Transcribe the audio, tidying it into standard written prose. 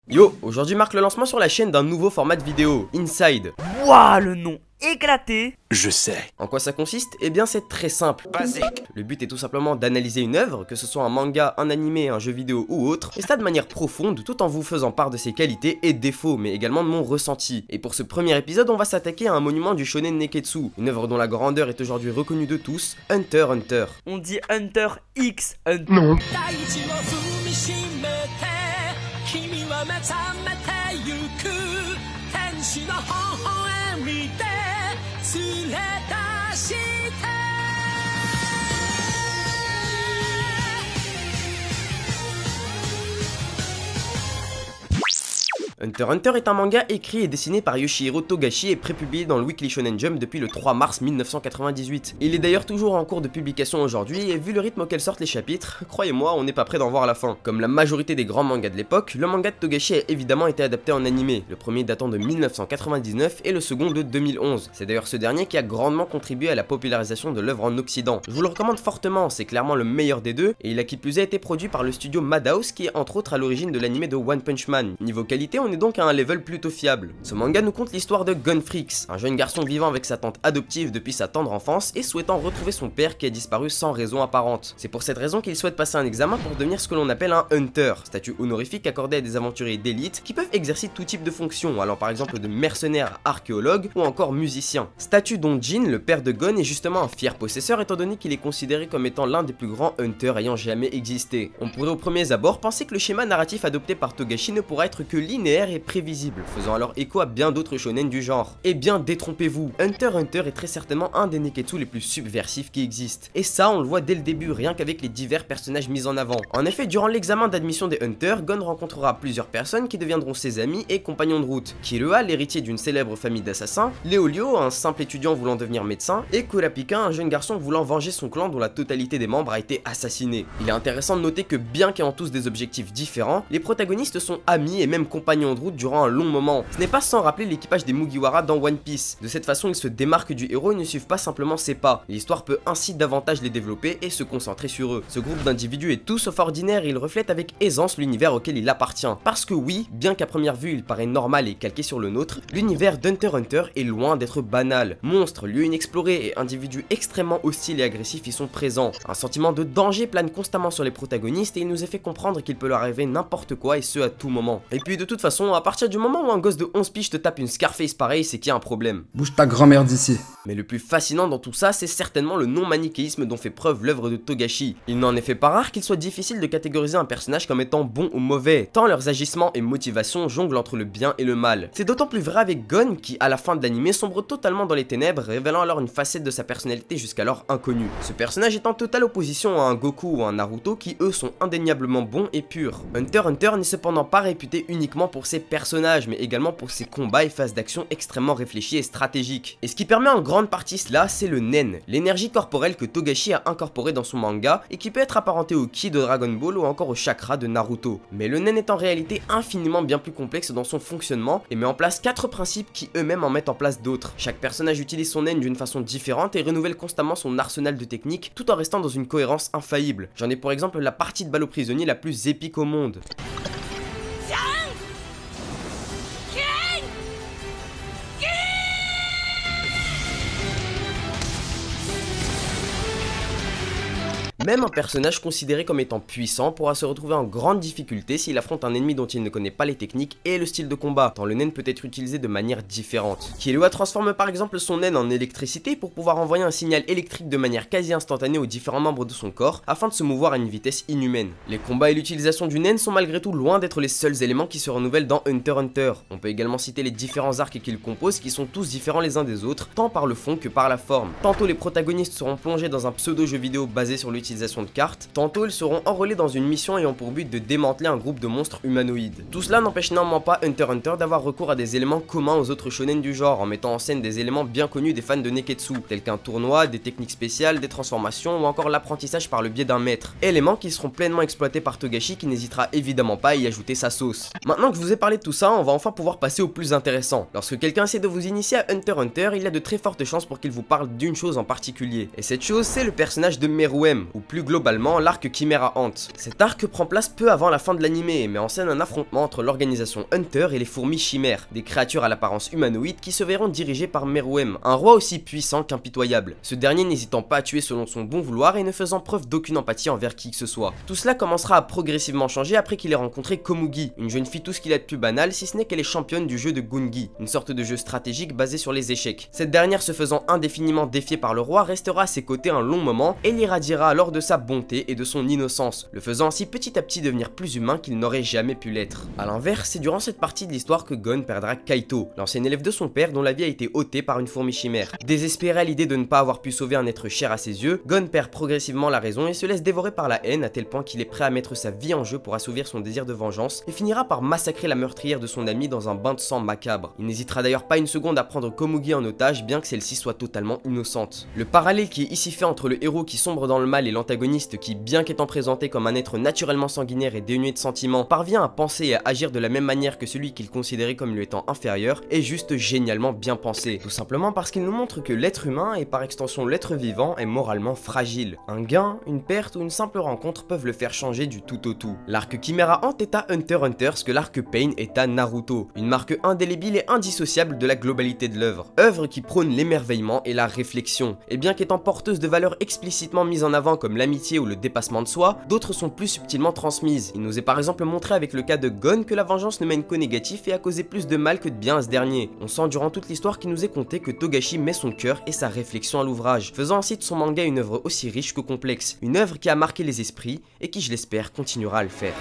Yo, aujourd'hui marque le lancement sur la chaîne d'un nouveau format de vidéo, Inside. Wouah, le nom éclaté. Je sais. En quoi ça consiste? Eh bien c'est très simple. Basique. Le but est tout simplement d'analyser une œuvre, que ce soit un manga, un animé, un jeu vidéo ou autre, et ça de manière profonde tout en vous faisant part de ses qualités et défauts, mais également de mon ressenti. Et pour ce premier épisode, on va s'attaquer à un monument du shonen Neketsu, une œuvre dont la grandeur est aujourd'hui reconnue de tous, Hunter x Hunter. On dit Hunter X Hunter. Non. Hunter x Hunter est un manga écrit et dessiné par Yoshihiro Togashi et prépublié dans le Weekly Shonen Jump depuis le 3 mars 1998. Il est d'ailleurs toujours en cours de publication aujourd'hui et vu le rythme auquel sortent les chapitres, croyez-moi, on n'est pas prêt d'en voir la fin. Comme la majorité des grands mangas de l'époque, le manga de Togashi a évidemment été adapté en animé, le premier datant de 1999 et le second de 2011. C'est d'ailleurs ce dernier qui a grandement contribué à la popularisation de l'œuvre en Occident. Je vous le recommande fortement, c'est clairement le meilleur des deux et il a qui plus a été produit par le studio Madhouse qui est entre autres à l'origine de l'animé de One Punch Man. Niveau qualité, on est donc à un level plutôt fiable. Ce manga nous conte l'histoire de Gunfrix, un jeune garçon vivant avec sa tante adoptive depuis sa tendre enfance et souhaitant retrouver son père qui a disparu sans raison apparente. C'est pour cette raison qu'il souhaite passer un examen pour devenir ce que l'on appelle un hunter, statut honorifique accordé à des aventuriers d'élite qui peuvent exercer tout type de fonctions, allant par exemple de mercenaire à archéologue ou encore musicien. Statut dont Jin, le père de Gon, est justement un fier possesseur étant donné qu'il est considéré comme étant l'un des plus grands hunters ayant jamais existé. On pourrait au premier abord penser que le schéma narratif adopté par Togashi ne pourra être que linéaire et prévisible, faisant alors écho à bien d'autres shonen du genre. Eh bien détrompez-vous, Hunter x Hunter est très certainement un des Neketsu les plus subversifs qui existent. Et ça on le voit dès le début rien qu'avec les divers personnages mis en avant. En effet, durant l'examen d'admission des Hunters, Gon rencontrera plusieurs personnes qui deviendront ses amis et compagnons de route. Killua, l'héritier d'une célèbre famille d'assassins, Léolio, un simple étudiant voulant devenir médecin, et Kurapika, un jeune garçon voulant venger son clan dont la totalité des membres a été assassinée. Il est intéressant de noter que bien qu'ayant tous des objectifs différents, les protagonistes sont amis et même compagnons de route durant un long moment. Ce n'est pas sans rappeler l'équipage des Mugiwara dans One Piece. De cette façon, ils se démarquent du héros et ne suivent pas simplement ses pas. L'histoire peut ainsi davantage les développer et se concentrer sur eux. Ce groupe d'individus est tout sauf ordinaire et il reflète avec aisance l'univers auquel il appartient. Parce que oui, bien qu'à première vue il paraît normal et calqué sur le nôtre, l'univers d'Hunter x Hunter est loin d'être banal. Monstres, lieux inexplorés et individus extrêmement hostiles et agressifs y sont présents. Un sentiment de danger plane constamment sur les protagonistes et il nous est fait comprendre qu'il peut leur arriver n'importe quoi et ce à tout moment. Et puis de toute façon, à partir du moment où un gosse de 11 piges te tape une Scarface pareil, c'est qu'il y a un problème. Bouge ta grand-mère d'ici. Mais le plus fascinant dans tout ça, c'est certainement le non-manichéisme dont fait preuve l'œuvre de Togashi. Il n'en est fait pas rare qu'il soit difficile de catégoriser un personnage comme étant bon ou mauvais, tant leurs agissements et motivations jonglent entre le bien et le mal. C'est d'autant plus vrai avec Gon qui, à la fin de l'anime, sombre totalement dans les ténèbres, révélant alors une facette de sa personnalité jusqu'alors inconnue. Ce personnage est en totale opposition à un Goku ou un Naruto qui eux sont indéniablement bons et purs. Hunter x Hunter n'est cependant pas réputé uniquement pour ses personnages, mais également pour ses combats et phases d'action extrêmement réfléchis et stratégiques. Et ce qui permet en grande partie cela, c'est le Nen, l'énergie corporelle que Togashi a incorporée dans son manga et qui peut être apparentée au Ki de Dragon Ball ou encore au chakra de Naruto. Mais le Nen est en réalité infiniment bien plus complexe dans son fonctionnement et met en place 4 principes qui eux-mêmes en mettent en place d'autres. Chaque personnage utilise son Nen d'une façon différente et renouvelle constamment son arsenal de techniques tout en restant dans une cohérence infaillible. J'en ai pour exemple la partie de balle au prisonnier la plus épique au monde. Même un personnage considéré comme étant puissant pourra se retrouver en grande difficulté s'il affronte un ennemi dont il ne connaît pas les techniques et le style de combat, tant le Nen peut être utilisé de manière différente. Killua transforme par exemple son Nen en électricité pour pouvoir envoyer un signal électrique de manière quasi instantanée aux différents membres de son corps afin de se mouvoir à une vitesse inhumaine. Les combats et l'utilisation du Nen sont malgré tout loin d'être les seuls éléments qui se renouvellent dans Hunter x Hunter. On peut également citer les différents arcs qu'il compose qui sont tous différents les uns des autres, tant par le fond que par la forme. Tantôt les protagonistes seront plongés dans un pseudo jeu vidéo basé sur l'utilisation de cartes, tantôt ils seront enrôlés dans une mission ayant pour but de démanteler un groupe de monstres humanoïdes. Tout cela n'empêche néanmoins pas Hunter x Hunter d'avoir recours à des éléments communs aux autres shonen du genre, en mettant en scène des éléments bien connus des fans de Neketsu, tels qu'un tournoi, des techniques spéciales, des transformations ou encore l'apprentissage par le biais d'un maître. Éléments qui seront pleinement exploités par Togashi qui n'hésitera évidemment pas à y ajouter sa sauce. Maintenant que je vous ai parlé de tout ça, on va enfin pouvoir passer au plus intéressant. Lorsque quelqu'un essaie de vous initier à Hunter x Hunter, il y a de très fortes chances pour qu'il vous parle d'une chose en particulier. Et cette chose, c'est le personnage de Meruem, ou plus globalement l'arc Chimera Ant. Cet arc prend place peu avant la fin de l'anime et met en scène un affrontement entre l'organisation Hunter et les fourmis chimères, des créatures à l'apparence humanoïde qui se verront dirigées par Meruem, un roi aussi puissant qu'impitoyable, ce dernier n'hésitant pas à tuer selon son bon vouloir et ne faisant preuve d'aucune empathie envers qui que ce soit. Tout cela commencera à progressivement changer après qu'il ait rencontré Komugi, une jeune fille tout ce qu'il a de plus banal si ce n'est qu'elle est championne du jeu de Gungi, une sorte de jeu stratégique basé sur les échecs. Cette dernière se faisant indéfiniment défier par le roi restera à ses côtés un long moment et l'irradiera alors de sa bonté et de son innocence, le faisant ainsi petit à petit devenir plus humain qu'il n'aurait jamais pu l'être. A l'inverse, c'est durant cette partie de l'histoire que Gon perdra Kaito, l'ancien élève de son père dont la vie a été ôtée par une fourmi chimère. Désespéré à l'idée de ne pas avoir pu sauver un être cher à ses yeux, Gon perd progressivement la raison et se laisse dévorer par la haine à tel point qu'il est prêt à mettre sa vie en jeu pour assouvir son désir de vengeance et finira par massacrer la meurtrière de son ami dans un bain de sang macabre. Il n'hésitera d'ailleurs pas une seconde à prendre Komugi en otage bien que celle-ci soit totalement innocente. Le parallèle qui est ici fait entre le héros qui sombre dans le mal et l'antagoniste qui, bien qu'étant présenté comme un être naturellement sanguinaire et dénué de sentiments, parvient à penser et à agir de la même manière que celui qu'il considérait comme lui étant inférieur, est juste génialement bien pensé. Tout simplement parce qu'il nous montre que l'être humain et par extension l'être vivant est moralement fragile. Un gain, une perte ou une simple rencontre peuvent le faire changer du tout au tout. L'arc Chimera Ant est à Hunter x Hunter ce que l'arc Pain est à Naruto, une marque indélébile et indissociable de la globalité de l'œuvre. Œuvre qui prône l'émerveillement et la réflexion, et bien qu'étant porteuse de valeurs explicitement mises en avant comme l'amitié ou le dépassement de soi, d'autres sont plus subtilement transmises. Il nous est par exemple montré avec le cas de Gon que la vengeance ne mène qu'au négatif et a causé plus de mal que de bien à ce dernier. On sent durant toute l'histoire qui nous est contée que Togashi met son cœur et sa réflexion à l'ouvrage, faisant ainsi de son manga une œuvre aussi riche que complexe, une œuvre qui a marqué les esprits et qui, je l'espère, continuera à le faire.